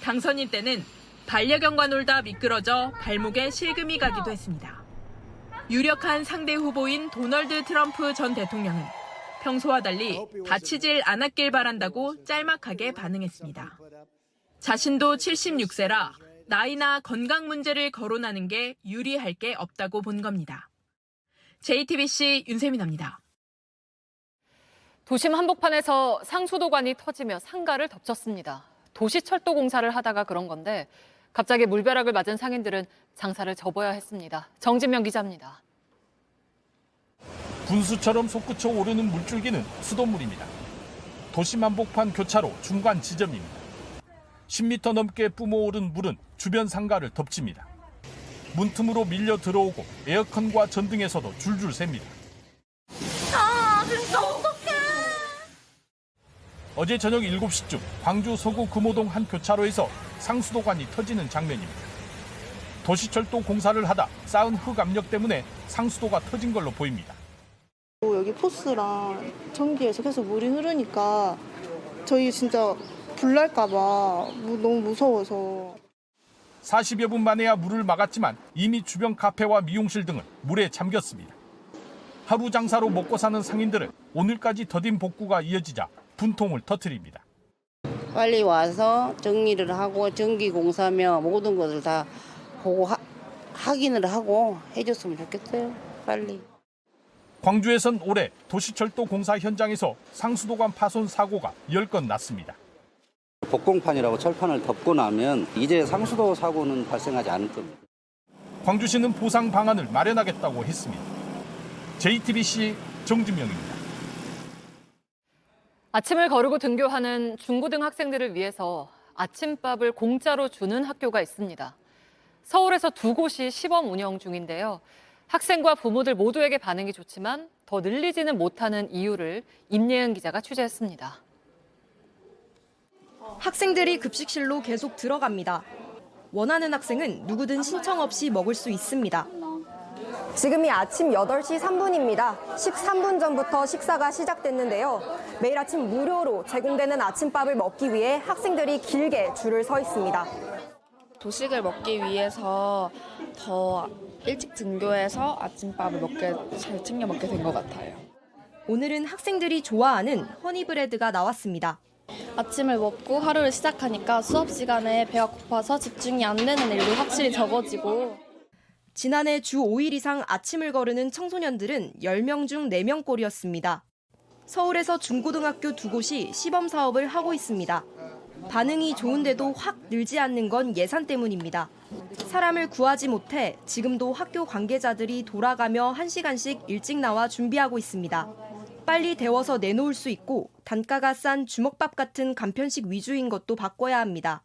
당선인 때는 반려견과 놀다 미끄러져 발목에 실금이 가기도 했습니다. 유력한 상대 후보인 도널드 트럼프 전 대통령은 평소와 달리 다치질 않았길 바란다고 짤막하게 반응했습니다. 자신도 76세라 나이나 건강 문제를 거론하는 게 유리할 게 없다고 본 겁니다. JTBC 윤세민입니다. 도심 한복판에서 상수도관이 터지며 상가를 덮쳤습니다. 도시철도 공사를 하다가 그런 건데 갑자기 물벼락을 맞은 상인들은 장사를 접어야 했습니다. 정진명 기자입니다. 분수처럼 솟구쳐 오르는 물줄기는 수돗물입니다. 도심 한복판 교차로 중간 지점입니다. 10m 넘게 뿜어오른 물은 주변 상가를 덮칩니다. 문틈으로 밀려 들어오고 에어컨과 전등에서도 줄줄 셉니다. 진짜 어떡해. 어제 저녁 7시쯤 광주 서구 금호동 한 교차로에서 상수도관이 터지는 장면입니다. 도시철도 공사를 하다 쌓은 흙 압력 때문에 상수도가 터진 걸로 보입니다. 여기 포스랑 전기에서 계속 물이 흐르니까 저희 진짜 불날까 봐 너무 무서워서. 40여 분 만에야 물을 막았지만 이미 주변 카페와 미용실 등은 물에 잠겼습니다. 하루 장사로 먹고 사는 상인들은 오늘까지 더딘 복구가 이어지자 분통을 터뜨립니다. 빨리 와서 정리를 하고 전기공사며 모든 것을 다 보고 확인을 하고 해줬으면 좋겠어요. 빨리. 광주에선 올해 도시철도 공사 현장에서 상수도관 파손 사고가 10건 났습니다. 복공판이라고 철판을 덮고 나면 이제 상수도 사고는 발생하지 않을 겁니다. 광주시는 보상 방안을 마련하겠다고 했습니다. JTBC 정진명입니다. 아침을 거르고 등교하는 중고등 학생들을 위해서 아침밥을 공짜로 주는 학교가 있습니다. 서울에서 2곳이 시범 운영 중인데요. 학생과 부모들 모두에게 반응이 좋지만 더 늘리지는 못하는 이유를 임예은 기자가 취재했습니다. 학생들이 급식실로 계속 들어갑니다. 원하는 학생은 누구든 신청 없이 먹을 수 있습니다. 지금이 아침 8시 3분입니다. 13분 전부터 식사가 시작됐는데요. 매일 아침 무료로 제공되는 아침밥을 먹기 위해 학생들이 길게 줄을 서 있습니다. 도식을 먹기 위해서 더 일찍 등교해서 아침밥을 잘 챙겨 먹게 된 것 같아요. 오늘은 학생들이 좋아하는 허니브레드가 나왔습니다. 아침을 먹고 하루를 시작하니까 수업 시간에 배가 고파서 집중이 안 되는 일도 확실히 적어지고. 지난해 주 5일 이상 아침을 거르는 청소년들은 10명 중 4명꼴이었습니다. 서울에서 중고등학교 2곳이 시범 사업을 하고 있습니다. 반응이 좋은데도 확 늘지 않는 건 예산 때문입니다. 사람을 구하지 못해 지금도 학교 관계자들이 돌아가며 1시간씩 일찍 나와 준비하고 있습니다. 빨리 데워서 내놓을 수 있고 단가가 싼 주먹밥 같은 간편식 위주인 것도 바꿔야 합니다.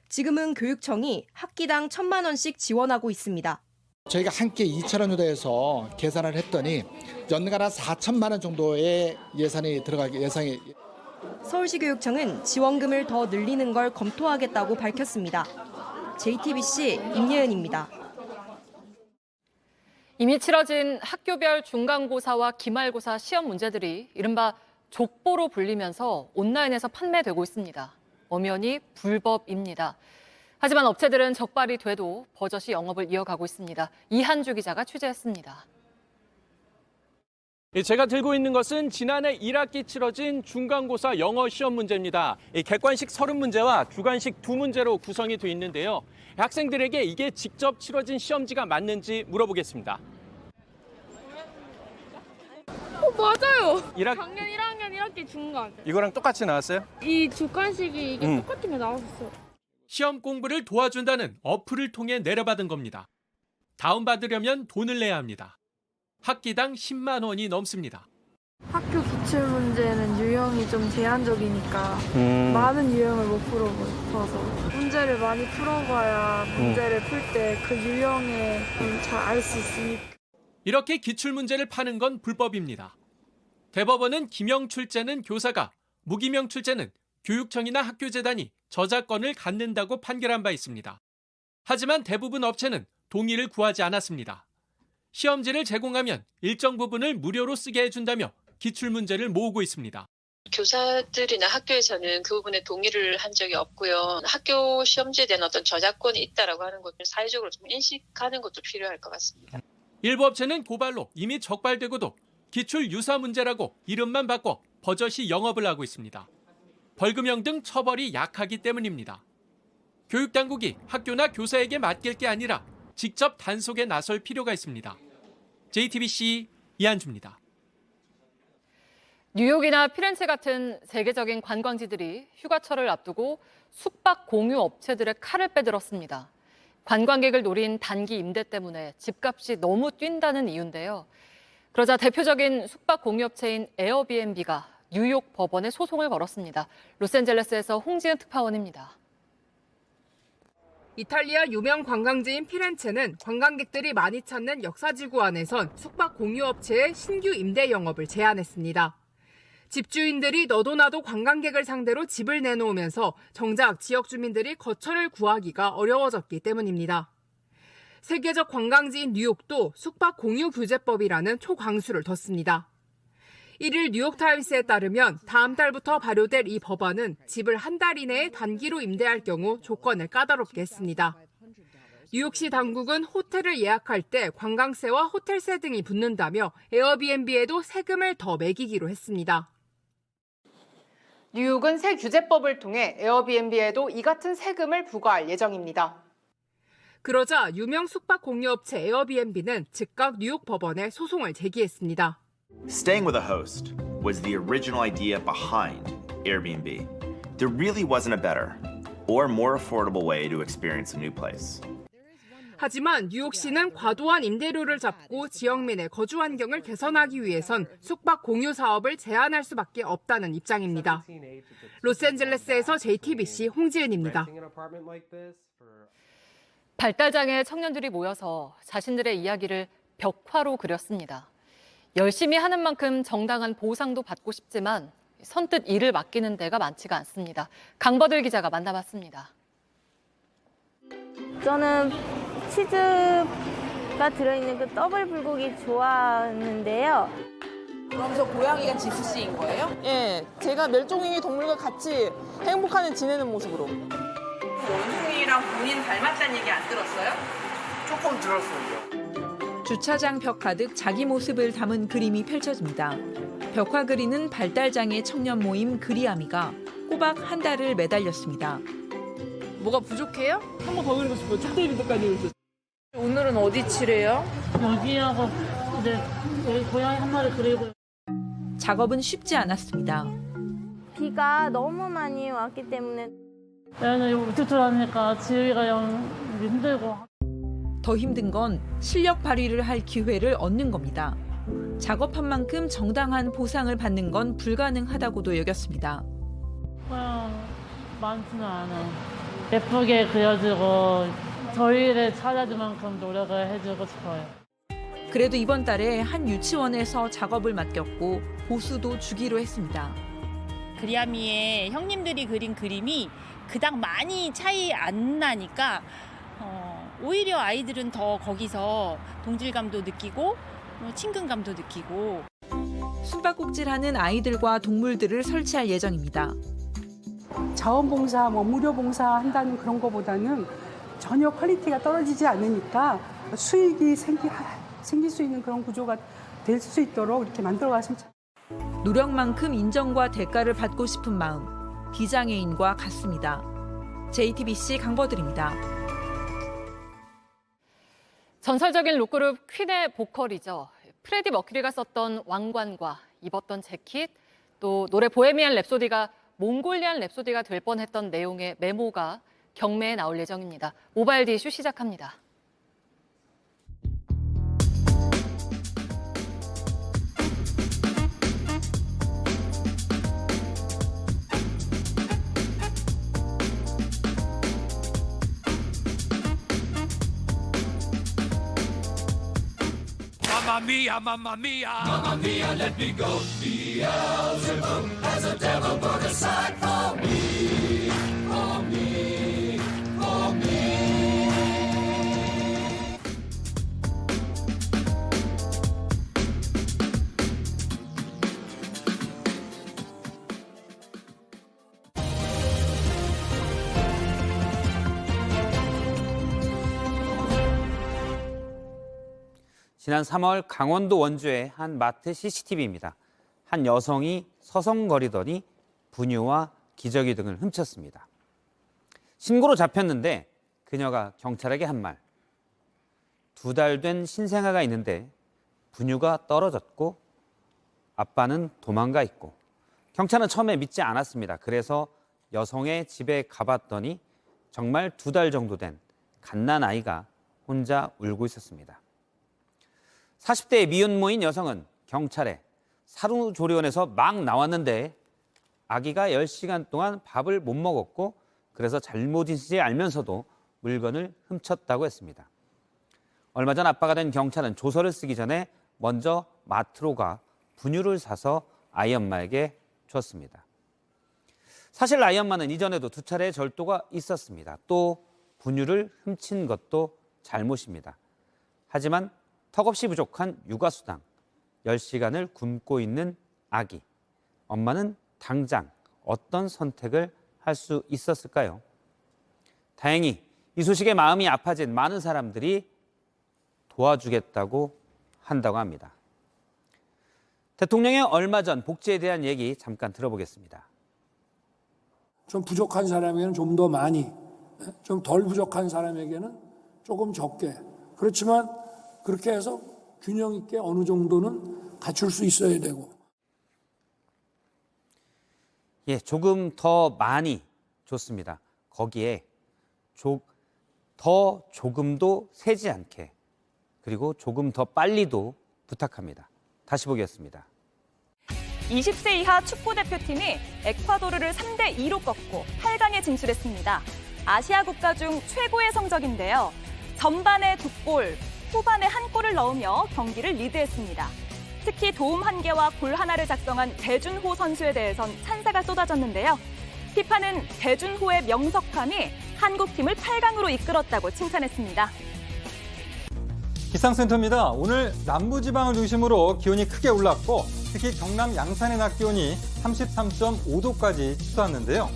지금은 교육청이 학기당 1,000만 원씩 지원하고 있습니다. 저희가 한 끼 2,000원 정도 해서 계산을 했더니 연간 한 4천만 원 정도의 예산이 들어가기 예상이. 서울시 교육청은 지원금을 더 늘리는 걸 검토하겠다고 밝혔습니다. JTBC 임예은입니다. 이미 치러진 학교별 중간고사와 기말고사 시험 문제들이 이른바 족보로 불리면서 온라인에서 판매되고 있습니다. 엄연히 불법입니다. 하지만 업체들은 적발이 돼도 버젓이 영업을 이어가고 있습니다. 이한주 기자가 취재했습니다. 제가 들고 있는 것은 지난해 1학기 치러진 중간고사 영어 시험 문제입니다. 객관식 30문제와 주관식 2문제로 구성이 되어 있는데요. 학생들에게 이게 직접 치러진 시험지가 맞는지 물어보겠습니다. 맞아요. 작년 1학년 1학기 중간. 이거랑 똑같이 나왔어요? 이 주관식이 이게 똑같은 게 나왔었어요. 시험 공부를 도와준다는 어플을 통해 내려받은 겁니다. 다운받으려면 돈을 내야 합니다. 학기당 10만 원이 넘습니다. 학교 기출 문제는 유형이 좀 제한적이니까 많은 유형을 못 풀어봐서 문제를 많이 풀어봐야 문제를 풀 때 그 유형에 잘 알 수 있으니까. 이렇게 기출문제를 파는 건 불법입니다. 대법원은 기명 출제는 교사가, 무기명 출제는 교육청이나 학교재단이 저작권을 갖는다고 판결한 바 있습니다. 하지만 대부분 업체는 동의를 구하지 않았습니다. 시험지를 제공하면 일정 부분을 무료로 쓰게 해준다며 기출문제를 모으고 있습니다. 교사들이나 학교에서는 그 부분에 동의를 한 적이 없고요. 학교 시험지에 대한 어떤 저작권이 있다라고 하는 것을 사회적으로 좀 인식하는 것도 필요할 것 같습니다. 일부 업체는 고발로 이미 적발되고도 기출 유사 문제라고 이름만 바꿔 버젓이 영업을 하고 있습니다. 벌금형 등 처벌이 약하기 때문입니다. 교육당국이 학교나 교사에게 맡길 게 아니라 직접 단속에 나설 필요가 있습니다. JTBC 이한주입니다. 뉴욕이나 피렌체 같은 세계적인 관광지들이 휴가철을 앞두고 숙박 공유 업체들의 칼을 빼들었습니다. 관광객을 노린 단기 임대 때문에 집값이 너무 뛴다는 이유인데요. 그러자 대표적인 숙박 공유업체인 에어비앤비가 뉴욕 법원에 소송을 걸었습니다. 로스앤젤레스에서 홍지은 특파원입니다. 이탈리아 유명 관광지인 피렌체는 관광객들이 많이 찾는 역사지구 안에선 숙박 공유업체의 신규 임대 영업을 제한했습니다. 집주인들이 너도나도 관광객을 상대로 집을 내놓으면서 정작 지역 주민들이 거처를 구하기가 어려워졌기 때문입니다. 세계적 관광지인 뉴욕도 숙박 공유 규제법이라는 초강수를 뒀습니다. 1일 뉴욕타임스에 따르면 다음 달부터 발효될 이 법안은 집을 한 달 이내에 단기로 임대할 경우 조건을 까다롭게 했습니다. 뉴욕시 당국은 호텔을 예약할 때 관광세와 호텔세 등이 붙는다며 에어비앤비에도 세금을 더 매기기로 했습니다. 뉴욕은 새 규제법을 통해 에어비앤비에도 이 같은 세금을 부과할 예정입니다. 그러자 유명 숙박 공유업체 에어비앤비는 즉각 뉴욕 법원에 소송을 제기했습니다. Staying with a host was the original idea behind Airbnb. There really wasn't a better or more affordable way to experience a new place. 하지만 뉴욕시는 과도한 임대료를 잡고 지역민의 거주 환경을 개선하기 위해선 숙박 공유 사업을 제한할 수밖에 없다는 입장입니다. 로스앤젤레스에서 JTBC 홍지은입니다. 발달장애 청년들이 모여서 자신들의 이야기를 벽화로 그렸습니다. 열심히 하는 만큼 정당한 보상도 받고 싶지만 선뜻 일을 맡기는 데가 많지가 않습니다. 강버들 기자가 만나봤습니다. 저는 치즈가 들어있는 그 더블 불고기 좋아하는데요. 그럼 저 고양이가 지수 씨인 거예요? 예, 제가 멸종위기 동물과 같이 행복하게 지내는 모습으로. 원숭이랑 본인 닮았다는 얘기 안 들었어요? 조금 들었어요. 주차장 벽 가득 자기 모습을 담은 그림이 펼쳐집니다. 벽화 그리는 발달장애 청년 모임 그리아미가 꼬박 한 달을 매달렸습니다. 뭐가 부족해요? 한 번 더 그리고 싶어요. 축대비도까지 그렸어요. 오늘은 어디 칠해요? 여기하고 이제 여기 고양이 한 마리 그리고. 작업은 쉽지 않았습니다. 비가 너무 많이 왔기 때문에. 얘는 이거 우투투하니까 지우기가 영 힘들고. 더 힘든 건 실력 발휘를 할 기회를 얻는 겁니다. 작업한 만큼 정당한 보상을 받는 건 불가능하다고도 여겼습니다. 그냥 많지는 않아. 예쁘게 그려주고 저희를 찾아줄 만큼 노력을 해주고 싶어요. 그래도 이번 달에 한 유치원에서 작업을 맡겼고 보수도 주기로 했습니다. 그리아미의 형님들이 그린 그림이 그닥 많이 차이 안 나니까 오히려 아이들은 더 거기서 동질감도 느끼고 친근감도 느끼고. 숨바꼭질하는 아이들과 동물들을 설치할 예정입니다. 자원봉사, 무료봉사 한다는 그런 거보다는 전혀 퀄리티가 떨어지지 않으니까 수익이 생길 수 있는 그런 구조가 될 수 있도록 이렇게 만들어 가시면 노력만큼 인정과 대가를 받고 싶은 마음, 비장애인과 같습니다. JTBC 강버들입니다. 전설적인 록그룹 퀸의 보컬이죠. 프레디 머큐리가 썼던 왕관과 입었던 재킷, 또 노래 보헤미안 랩소디가 몽골리안 랩소디가 될 뻔했던 내용의 메모가 경매에 나올 예정입니다. 모바일 디슈 시작합니다. Mamma mia, mamma mia. Mamma mia, let me go. Beelzebub has a devil put aside for me, for me, for me. 지난 3월 강원도 원주의 한 마트 CCTV입니다. 한 여성이 서성거리더니 분유와 기저귀 등을 훔쳤습니다. 신고로 잡혔는데 그녀가 경찰에게 한 말. 2달 된 신생아가 있는데 분유가 떨어졌고 아빠는 도망가 있고. 경찰은 처음에 믿지 않았습니다. 그래서 여성의 집에 가봤더니 정말 2달 정도 된 갓난아이가 혼자 울고 있었습니다. 40대의 미혼모인 여성은 경찰에 산후조리원에서 막 나왔는데 아기가 10시간 동안 밥을 못 먹었고 그래서 잘못인지 알면서도 물건을 훔쳤다고 했습니다. 얼마 전 아빠가 된 경찰은 조서를 쓰기 전에 먼저 마트로 가 분유를 사서 아이 엄마에게 줬습니다. 사실 아이 엄마는 이전에도 2차례의 절도가 있었습니다. 또 분유를 훔친 것도 잘못입니다. 하지만 턱없이 부족한 육아수당, 10시간을 굶고 있는 아기. 엄마는 당장 어떤 선택을 할 수 있었을까요? 다행히 이 소식에 마음이 아파진 많은 사람들이 도와주겠다고 한다고 합니다. 대통령의 얼마 전 복지에 대한 얘기 잠깐 들어보겠습니다. 좀 부족한 사람에게는 좀 더 많이, 좀 덜 부족한 사람에게는 조금 적게. 그렇지만 그렇게 해서 균형 있게 어느 정도는 갖출 수 있어야 되고. 예, 조금 더 많이 줬습니다. 거기에 조금도 세지 않게, 그리고 조금 더 빨리도 부탁합니다. 다시 보겠습니다. 20세 이하 축구대표팀이 에콰도르를 3대2로 꺾고 8강에 진출했습니다. 아시아 국가 중 최고의 성적인데요. 전반에 2골, 후반에 1골을 넣으며 경기를 리드했습니다. 특히 도움 1개와 골 1를 작성한 배준호 선수에 대해선 찬사가 쏟아졌는데요. 피파는 배준호의 명석함이 한국팀을 8강으로 이끌었다고 칭찬했습니다. 기상센터입니다. 오늘 남부지방을 중심으로 기온이 크게 올랐고 특히 경남 양산의 낮 기온이 33.5도까지 치솟았는데요.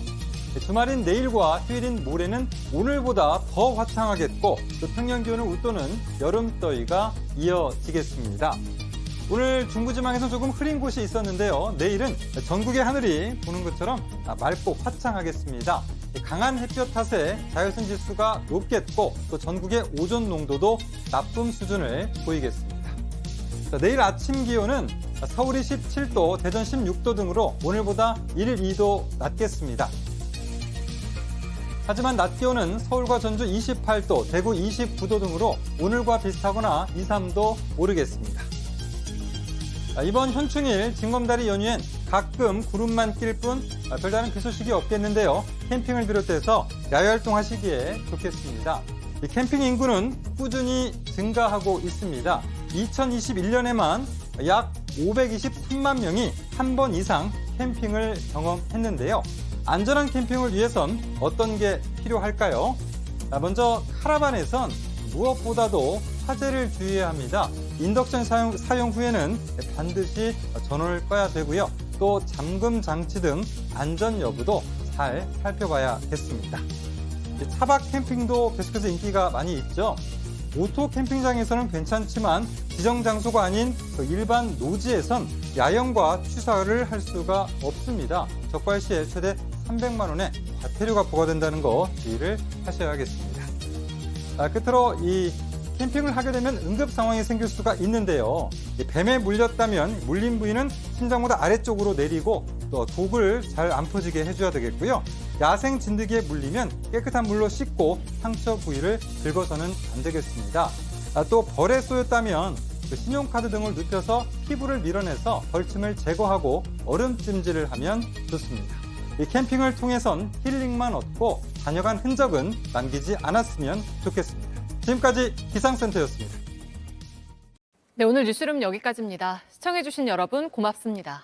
주말인 내일과 휴일인 모레는 오늘보다 더 화창하겠고 또 평년 기온을 웃도는 여름더위가 이어지겠습니다. 오늘 중부지방에서 조금 흐린 곳이 있었는데요. 내일은 전국의 하늘이 보는 것처럼 맑고 화창하겠습니다. 강한 햇볕 탓에 자외선 지수가 높겠고 또 전국의 오존 농도도 나쁨 수준을 보이겠습니다. 내일 아침 기온은 서울이 17도, 대전 16도 등으로 오늘보다 1, 2도 낮겠습니다. 하지만 낮 기온은 서울과 전주 28도, 대구 29도 등으로 오늘과 비슷하거나 2, 3도 오르겠습니다. 이번 현충일 징검다리 연휴엔 가끔 구름만 낄 뿐 별다른 그 소식이 없겠는데요. 캠핑을 비롯해서 야외활동 하시기에 좋겠습니다. 이 캠핑 인구는 꾸준히 증가하고 있습니다. 2021년에만 약 523만 명이 한 번 이상 캠핑을 경험했는데요. 안전한 캠핑을 위해선 어떤 게 필요할까요? 먼저 카라반에선 무엇보다도 화재를 주의해야 합니다. 인덕션 사용 후에는 반드시 전원을 꺼야 되고요. 또 잠금 장치 등 안전 여부도 잘 살펴봐야겠습니다. 차박 캠핑도 계속해서 인기가 많이 있죠. 오토 캠핑장에서는 괜찮지만 지정 장소가 아닌 일반 노지에선 야영과 취사를 할 수가 없습니다. 적발 시에 최대 300만 원의 과태료가 부과된다는 거 주의를 하셔야겠습니다. 끝으로 이 캠핑을 하게 되면 응급 상황이 생길 수가 있는데요. 뱀에 물렸다면 물린 부위는 심장보다 아래쪽으로 내리고 또 독을 잘 안 퍼지게 해줘야 되겠고요. 야생 진드기에 물리면 깨끗한 물로 씻고 상처 부위를 긁어서는 안 되겠습니다. 또 벌에 쏘였다면 신용카드 등을 눕혀서 피부를 밀어내서 벌침을 제거하고 얼음찜질을 하면 좋습니다. 이 캠핑을 통해선 힐링만 얻고 다녀간 흔적은 남기지 않았으면 좋겠습니다. 지금까지 기상센터였습니다. 네, 오늘 뉴스룸 여기까지입니다. 시청해주신 여러분 고맙습니다.